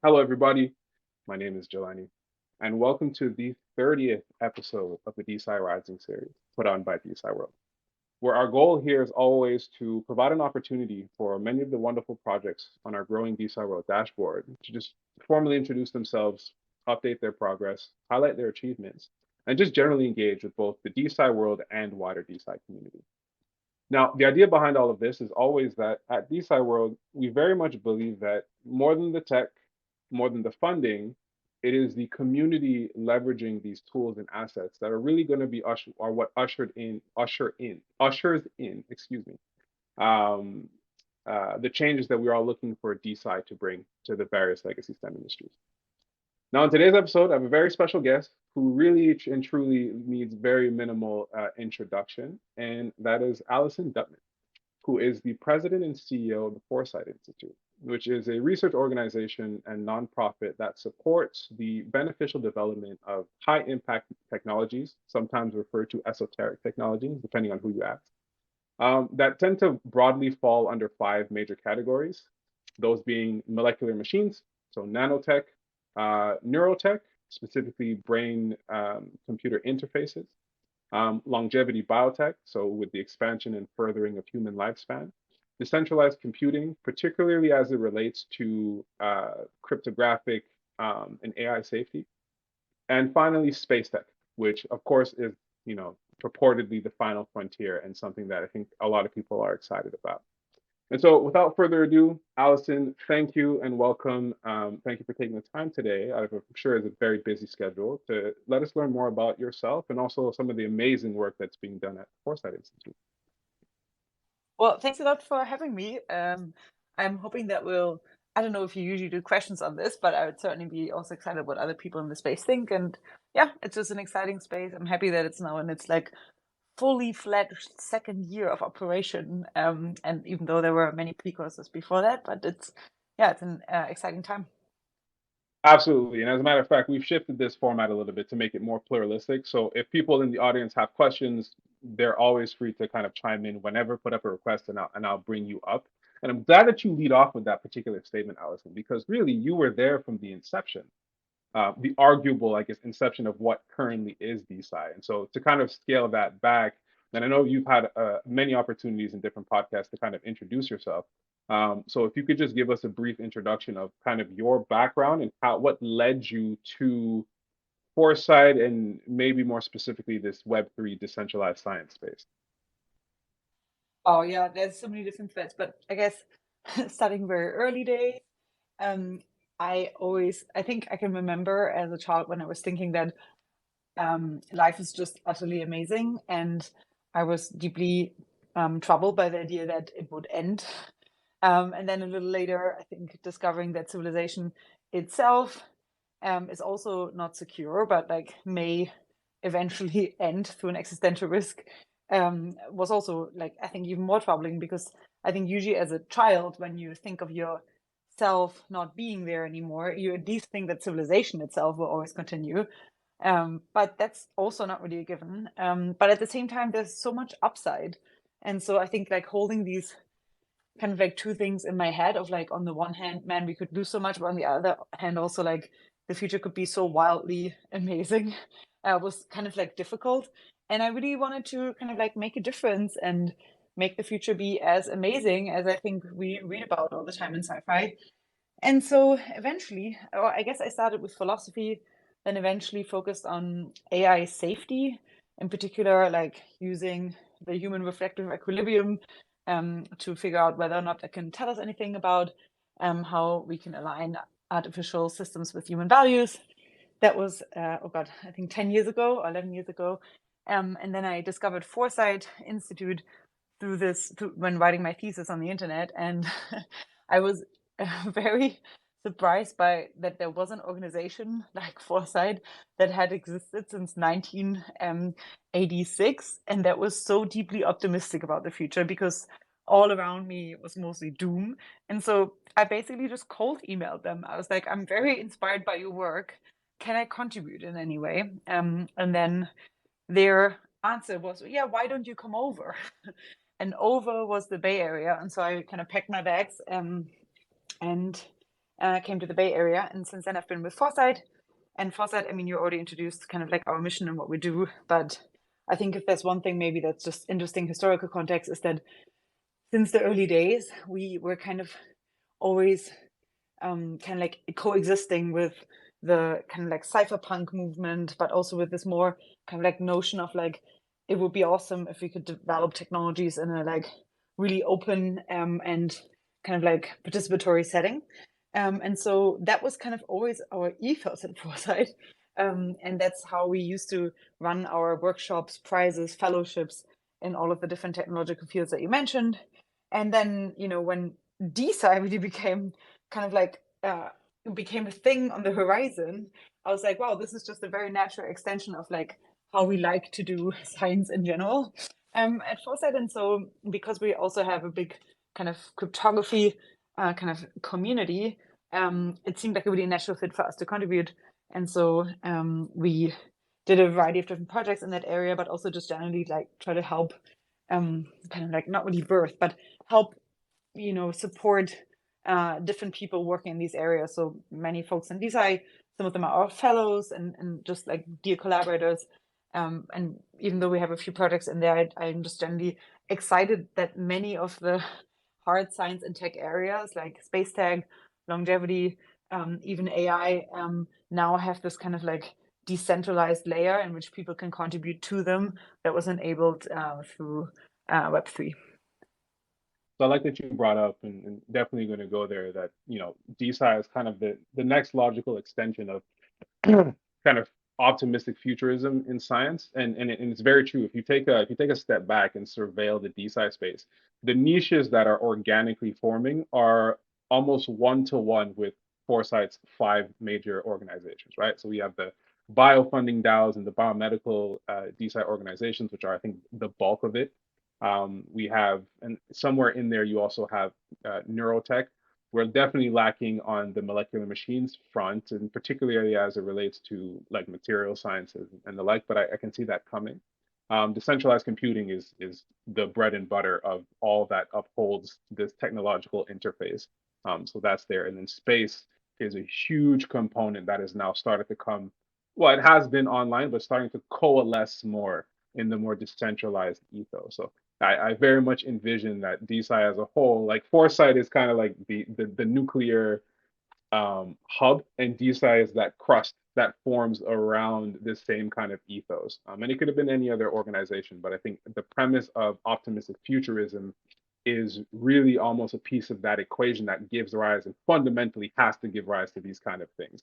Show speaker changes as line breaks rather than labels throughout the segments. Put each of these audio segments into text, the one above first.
Hello, everybody. My name is Jelani, and welcome to the 30th episode of the DeSci Rising series put on by DeSci World, where our goal here is always to provide an opportunity for many of the wonderful projects on our growing DeSci World dashboard to just formally introduce themselves, update their progress, highlight their achievements, and just generally engage with both the DeSci world and wider DeSci community. Now, the idea behind all of this is always that at DeSci World, we very much believe that more than the tech, more than the funding, it is the community leveraging these tools and assets that are really going to be what ushers in, excuse me, um, the changes that we're all looking for DeSci to bring to the various legacy STEM industries. Now, in today's episode, I have a very special guest who really and truly needs very minimal introduction, and that is Allison Dutman, who is the president and CEO of the Foresight Institute, which is a research organization and nonprofit that supports the beneficial development of high impact technologies, sometimes referred to esoteric technologies, depending on who you ask, that tend to broadly fall under five major categories, those being molecular machines, so nanotech, neurotech, specifically brain computer interfaces, longevity biotech, so with the expansion and furthering of human lifespan, decentralized computing, particularly as it relates to cryptographic and AI safety, and finally space tech, which of course is purportedly the final frontier and something that I think a lot of people are excited about. And so, without further ado, Allison, thank you and welcome. Thank you for taking the time today, out of I'm sure is a very busy schedule, to let us learn more about yourself and also some of the amazing work that's being done at Foresight Institute.
Well, thanks a lot for having me. I'm hoping that I don't know if you usually do questions on this, but I would certainly be also excited what other people in the space think. And yeah, it's just an exciting space. I'm happy that it's now in its like fully fledged second year of operation. And even though there were many precursors before that, but it's an exciting time.
Absolutely. And as a matter of fact, we've shifted this format a little bit to make it more pluralistic. So if people in the audience have questions, they're always free to kind of chime in whenever, put up a request, and I'll bring you up. And I'm glad that you lead off with that particular statement, Allison, because really you were there from the inception, the arguable, I guess, inception of what currently is DeSci. And so to kind of scale that back, and I know you've had many opportunities in different podcasts to kind of introduce yourself. So if you could just give us a brief introduction of kind of your background and what led you to Foresight and maybe more specifically this Web3 decentralized science space.
Oh yeah, there's so many different threads, but I guess starting very early days, um, I think I can remember as a child when I was thinking that life is just utterly amazing, and I was deeply troubled by the idea that it would end. And then a little later, I think discovering that civilization itself is also not secure, but like may eventually end through an existential risk, was also like I think even more troubling, because I think usually as a child, when you think of yourself not being there anymore, you at least think that civilization itself will always continue. But that's also not really a given. But at the same time, there's so much upside. And so I think like holding these kind of like two things in my head of like, on the one hand, man, we could lose so much, but on the other hand, also like the future could be so wildly amazing, was kind of like difficult. And I really wanted to kind of like make a difference and make the future be as amazing as I think we read about all the time in sci-fi. And so eventually, or I guess I started with philosophy, then eventually focused on AI safety, in particular, like using the human reflective equilibrium to figure out whether or not that can tell us anything about how we can align artificial systems with human values. That was, oh God, I think 10 years ago or 11 years ago. And then I discovered Foresight Institute when writing my thesis on the internet. And I was very surprised by that there was an organization like Foresight that had existed since 1986, and that was so deeply optimistic about the future, because all around me was mostly doom. And so I basically just cold emailed them. I was like, I'm very inspired by your work. Can I contribute in any way? And then their answer was, yeah, why don't you come over? And over was the Bay Area. And so I kind of packed my bags and came to the Bay Area. And since then, I've been with Foresight. And Foresight, I mean, you already introduced kind of like our mission and what we do. But I think if there's one thing maybe that's just interesting historical context is that since the early days, we were kind of always kind of like coexisting with the kind of like cypherpunk movement, but also with this more kind of like notion of like it would be awesome if we could develop technologies in a like really open and kind of like participatory setting. And so that was kind of always our ethos at Foresight. And that's how we used to run our workshops, prizes, fellowships in all of the different technological fields that you mentioned. And then, you know, when DeSci really became kind of like became a thing on the horizon, I was like, wow, this is just a very natural extension of like how we like to do science in general at Foresight. And so because we also have a big kind of cryptography kind of community, it seemed like a really natural fit for us to contribute. And so we did a variety of different projects in that area, but also just generally like try to help kind of like not really birth, but help, you know, support different people working in these areas. So many folks in DeSci, some of them are our fellows and just like dear collaborators. And even though we have a few projects in there, I'm just generally excited that many of the hard science and tech areas like space tech, longevity, even AI now have this kind of like decentralized layer in which people can contribute to them that was enabled through Web3.
So I like that you brought up, and definitely going to go there, that, you know, DeSci is kind of the next logical extension of kind of optimistic futurism in science, and it's very true. If you take a step back and surveil the DeSci space, the niches that are organically forming are almost one to one with Foresight's five major organizations, right? So we have the biofunding DAOs and the biomedical DeSci organizations, which are, I think, the bulk of it. We have, and somewhere in there, you also have neurotech. We're definitely lacking on the molecular machines front, and particularly as it relates to like material sciences and the like, but I can see that coming. Decentralized computing is the bread and butter of all that upholds this technological interface. So that's there. And then space is a huge component that has now started to come, well, it has been online, but starting to coalesce more in the more decentralized ethos. So I very much envision that DeSci as a whole, like Foresight is kind of like the nuclear hub, and DeSci is that crust that forms around this same kind of ethos. And it could have been any other organization, but I think the premise of optimistic futurism is really almost a piece of that equation that gives rise and fundamentally has to give rise to these kind of things.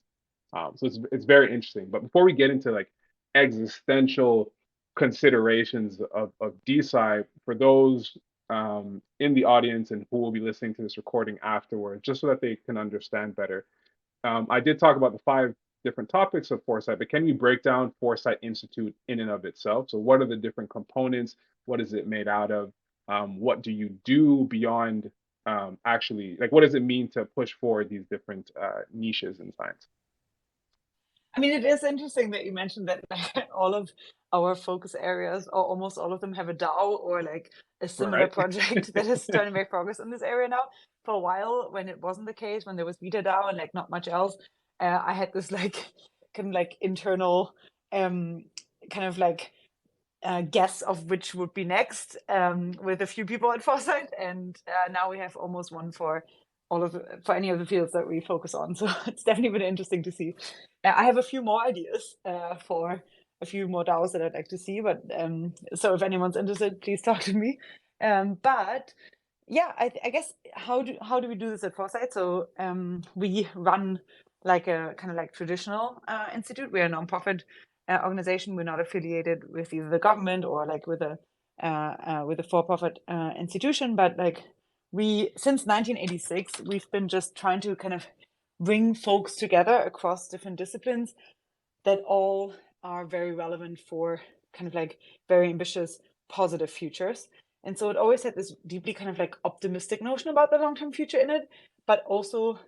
So it's very interesting. But before we get into like existential considerations of DeSci, for those in the audience and who will be listening to this recording afterward, just so that they can understand better, I did talk about the five different topics of Foresight, but can we break down Foresight Institute in and of itself? So what are the different components? What is it made out of? What do you do beyond actually, like, what does it mean to push forward these different niches in science?
I mean, it is interesting that you mentioned that like, all of our focus areas, or almost all of them, have a DAO or like a similar
Right.
project that is trying to make progress in this area now. For a while, when it wasn't the case, when there was Beta DAO and like not much else, I had this like kind of like internal um, kind of like guess of which would be next with a few people at Foresight, and now we have almost one for for any of the fields that we focus on. So it's definitely been interesting to see. I have a few more ideas for a few more DAOs that I'd like to see, but so if anyone's interested, please talk to me. But yeah, I guess how do we do this at Foresight? So we run like a kind of like traditional institute. We're a nonprofit organization. We're not affiliated with either the government or like with a for-profit institution, but like we since 1986 we've been just trying to kind of bring folks together across different disciplines that all are very relevant for kind of like very ambitious positive futures. And so it always had this deeply kind of like optimistic notion about the long-term future in it, but also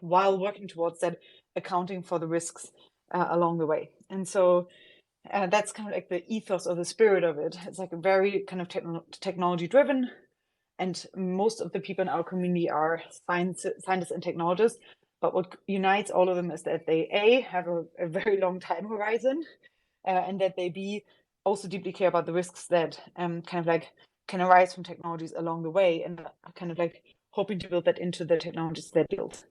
while working towards that, accounting for the risks along the way. And so that's kind of like the ethos or the spirit of it. It's like a very kind of technology driven, and most of the people in our community are scientists and technologists, But what unites all of them is that they A, have a very long time horizon, and that they B, also deeply care about the risks that kind of like can arise from technologies along the way, and are kind of like hoping to build that into the technologies they build.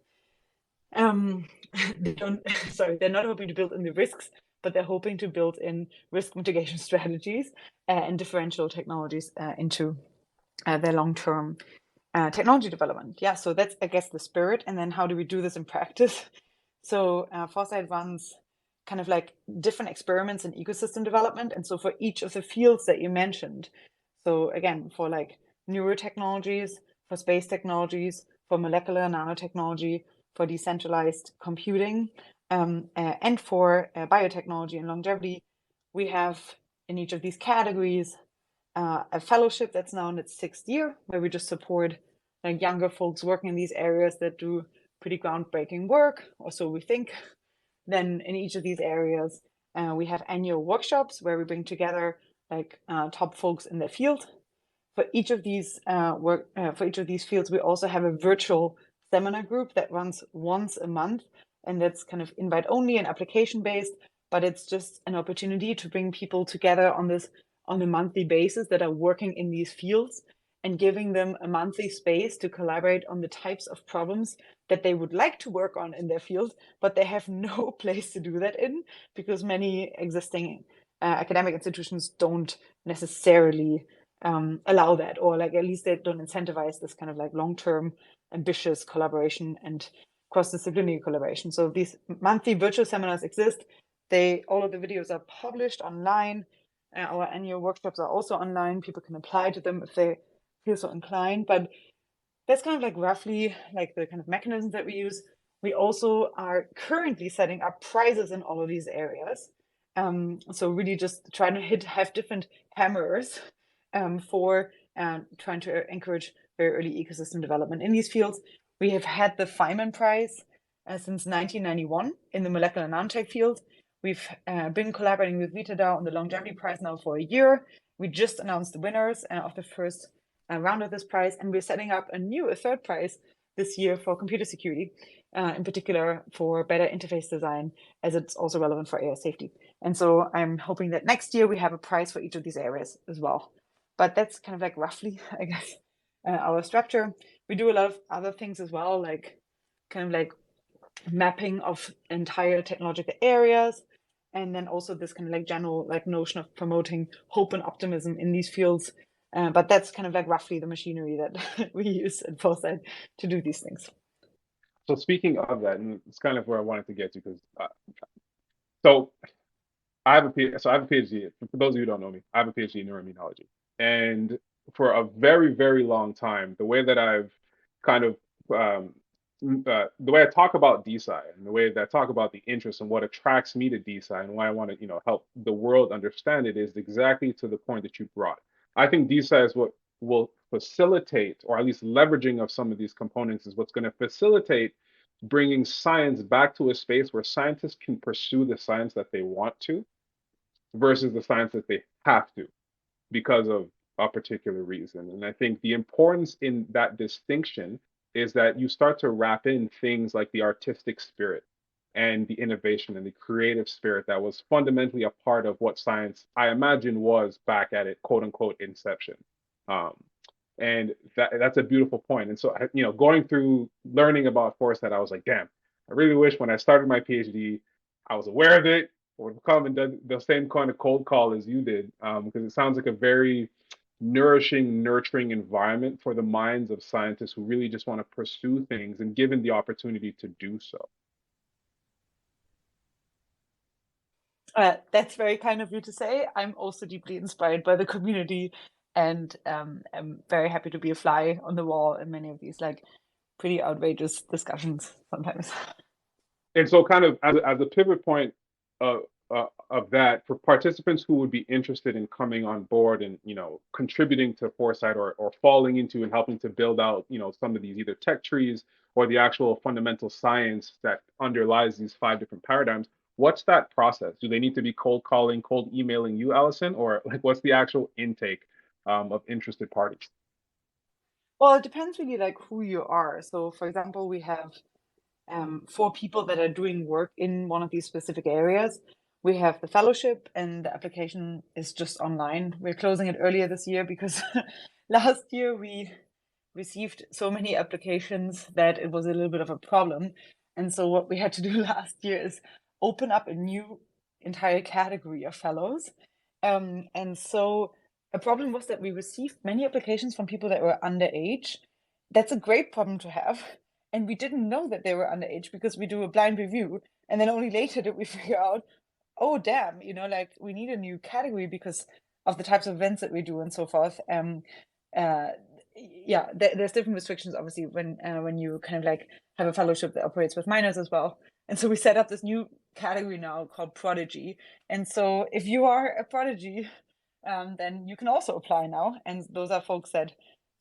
They don't, sorry, they're not hoping to build in the risks, but they're hoping to build in risk mitigation strategies and differential technologies into their long-term technology development. Yeah, so that's, I guess, the spirit. And then how do we do this in practice? So Foresight runs kind of like different experiments in ecosystem development. And so for each of the fields that you mentioned, so again, for like neurotechnologies, for space technologies, for molecular nanotechnology, for decentralized computing, and for biotechnology and longevity, we have in each of these categories a fellowship that's now in its 6th year, where we just support like younger folks working in these areas that do pretty groundbreaking work, or so we think. Then in each of these areas, we have annual workshops where we bring together like top folks in their field. For each of these for each of these fields, we also have a virtual seminar group that runs once a month, and that's kind of invite only and application based. But it's just an opportunity to bring people together on a monthly basis that are working in these fields, and giving them a monthly space to collaborate on the types of problems that they would like to work on in their field, but they have no place to do that in, because many existing academic institutions don't necessarily allow that, or like at least they don't incentivize this kind of like long-term ambitious collaboration and cross-disciplinary collaboration. So these monthly virtual seminars exist. All of the videos are published online. Our annual workshops are also online. People can apply to them if they feel so inclined. But that's kind of like roughly like the kind of mechanisms that we use. We also are currently setting up prizes in all of these areas. So really just trying to have different hammers for trying to encourage very early ecosystem development in these fields. We have had the Feynman Prize since 1991 in the molecular nanotech field. We've been collaborating with VitaDAO on the Longevity Prize now for a year. We just announced the winners of the first round of this prize, and we're setting up a third prize this year for computer security, in particular for better interface design, as it's also relevant for AI safety. And so I'm hoping that next year we have a prize for each of these areas as well. But that's kind of like roughly, I guess, our structure. We do a lot of other things as well, like kind of like mapping of entire technological areas, and then also this kind of like general like notion of promoting hope and optimism in these fields. But that's kind of like roughly the machinery that we use at Foresight to do these things.
So speaking of that, and it's kind of where I wanted to get to, because so I have a PhD. For those of you who don't know me, I have a PhD in neuroimmunology, and for a very, very long time, the way that I've kind of the way I talk about DeSci, and the way that I talk about the interest and what attracts me to DeSci and why I want to, help the world understand it, is exactly to the point that you brought. I think DeSci is what will facilitate, or at least leveraging of some of these components, is what's going to facilitate bringing science back to a space where scientists can pursue the science that they want to versus the science that they have to because of a particular reason. And I think the importance in that distinction is that you start to wrap in things like the artistic spirit and the innovation and the creative spirit that was fundamentally a part of what science, I imagine, was back at it, quote unquote, inception. Um, and that's a beautiful point. And so, going through learning about Foresight, I was like, damn, I really wish when I started my PhD, I was aware of it, or would come and done the same kind of cold call as you did, because it sounds like a very nourishing, nurturing environment for the minds of scientists who really just want to pursue things and given the opportunity to do so.
That's very kind of you to say. I'm also deeply inspired by the community, and I'm very happy to be a fly on the wall in many of these like pretty outrageous discussions sometimes.
And so, kind of as a pivot point of that, for participants who would be interested in coming on board and contributing to Foresight, or falling into and helping to build out some of these either tech trees or the actual fundamental science that underlies these 5 different paradigms, what's that process? Do they need to be cold calling, cold emailing you, Allison, or like what's the actual intake of interested parties?
Well, it depends really like who you are. So for example, we have for people that are doing work in one of these specific areas. We have the fellowship, and the application is just online. We're closing it earlier this year because last year we received so many applications that it was a little bit of a problem. And so what we had to do last year is open up a new entire category of fellows. And so a problem was that we received many applications from people that were underage. That's a great problem to have. And we didn't know that they were underage because we do a blind review. And then only later did we figure out, oh, damn, like we need a new category because of the types of events that we do and so forth. Yeah, there's different restrictions, obviously, when you kind of like have a fellowship that operates with minors as well. And so we set up this new category now called Prodigy. And so if you are a prodigy, then you can also apply now. And those are folks that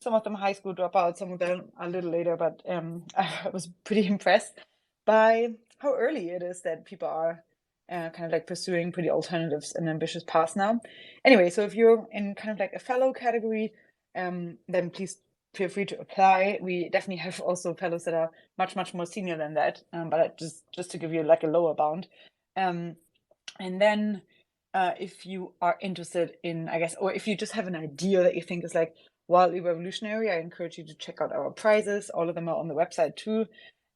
some of them high school dropouts, some of them a little later, but I was pretty impressed by how early it is that people are kind of like pursuing pretty alternatives and ambitious paths now. Anyway, so if you're in kind of like a fellow category, then please feel free to apply. We definitely have also fellows that are much, much more senior than that, but just to give you like a lower bound. And then if you are interested in, I guess, or if you just have an idea that you think is like wildly revolutionary, I encourage you to check out our prizes. All of them are on the website too.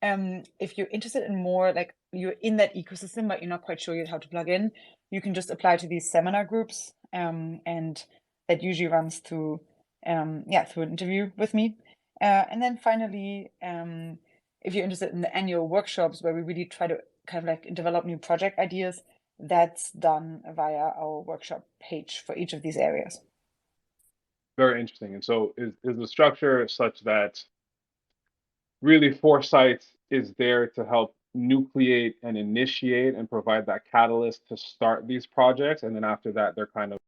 If you're interested in more, like you're in that ecosystem, but you're not quite sure yet how to plug in, you can just apply to these seminar groups. And that usually runs through, through an interview with me. And then finally, if you're interested in the annual workshops where we really try to kind of like develop new project ideas, that's done via our workshop page for each of these areas.
Very interesting. And so is the structure such that really Foresight is there to help nucleate and initiate and provide that catalyst to start these projects, and then after that they're kind of